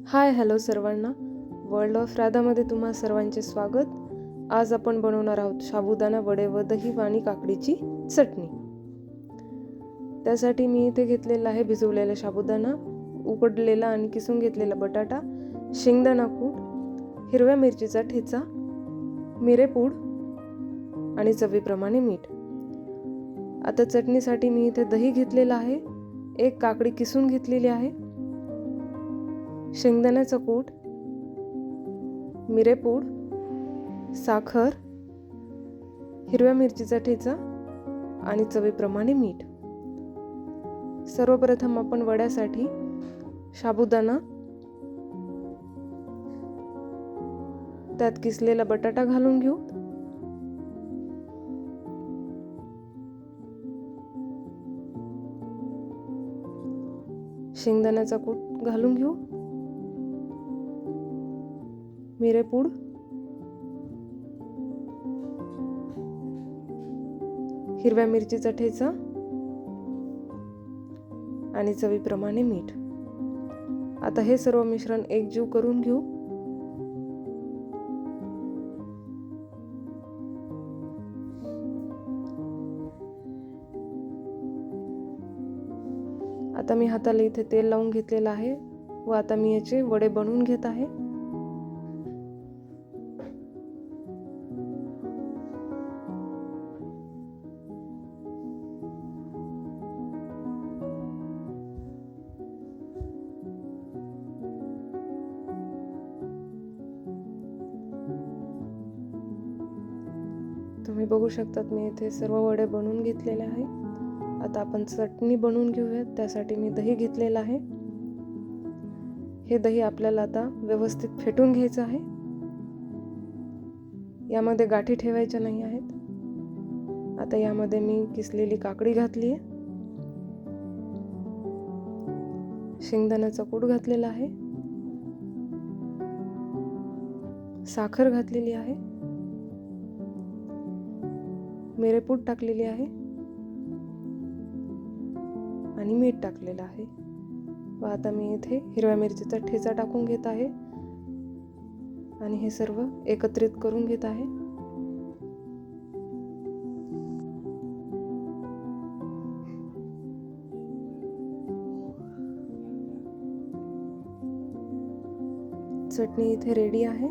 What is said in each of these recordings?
Hi hello सर्वांना, world of राधामध्ये तुम्हा सर्वांचे स्वागत. आज आपण बनवणार आहोत साबुदाणा वडे व दही आणि काकडीची चटणी. त्यासाठी मी इथे घेतलेला आहे भिजवलेला साबुदाणा, उकडलेला आणि किसून घेतलेला बटाटा, शेंगदाणा कूट, हिरव्या मिरचीचा ठेचा, मिरेपूड आणि चवीप्रमाणे मीठ. आता चटणीसाठी मी इथे दही घेतलेला आहे, एक काकडी किसून घेतलेली आहे, शेंगदाण्याचा कूट, मिरेपूड, साखर, हिरव्या मिरचीचा ठेचा आणि चवीप्रमाणे मीठ. सर्वप्रथम आपण वड्यासाठी साबुदाणा, त्यात किसलेला बटाटा घालून घेऊ. शेंगदाण्याचा कूट घालून घेऊ, मिरेपूड, हिरव्या मिरचीचा ठेचा आणि चवीप्रमाणे मीठ. आता हे सर्व मिश्रण एकजीव करून घेऊ. आता मी हाताला इथे तेल लावून घेतलेलं आहे व आता मी याचे वडे बनवून घेत आहे. तुम्ही बघू शकतात मी इथे सर्व वडे बनवून घेतलेले आहे. आता आपण चटणी बनवून घेऊयात. त्यासाठी मी दही घेतलेलं आहे. हे दही आपल्याला आता व्यवस्थित फेटून घ्यायचं आहे. यामध्ये गाठी ठेवायच्या नाही आहेत. आता यामध्ये मी किसलेली काकडी घातली आहे, शेंगदाण्याचा कूट घातलेला आहे, साखर घातलेली आहे, मिरेपूड टाकलेली आहे आणि मीठ टाकलेलं आहे. व आता मी इथे हिरव्या मिरचीचा ठेचा टाकून घेत आहे आणि हे सर्व एकत्रित करून घेत आहे. चटणी इथे रेडी आहे.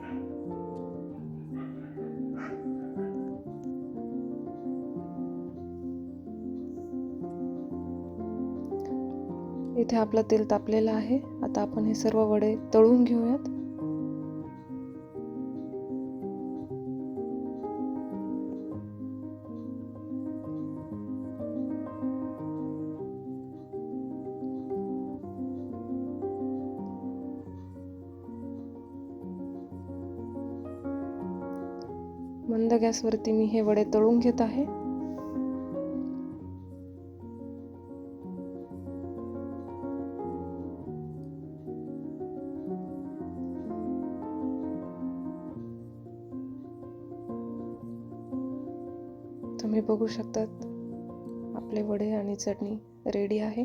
इथे आपलं तेल तापलेलं आहे. आता आपण हे सर्व वडे तळून घेऊयात. मंद गॅसवरती मी हे वडे तळून घेत आहे. तुम्ही बघू शकतात आपले वडे आणि चटणी रेडी आहे.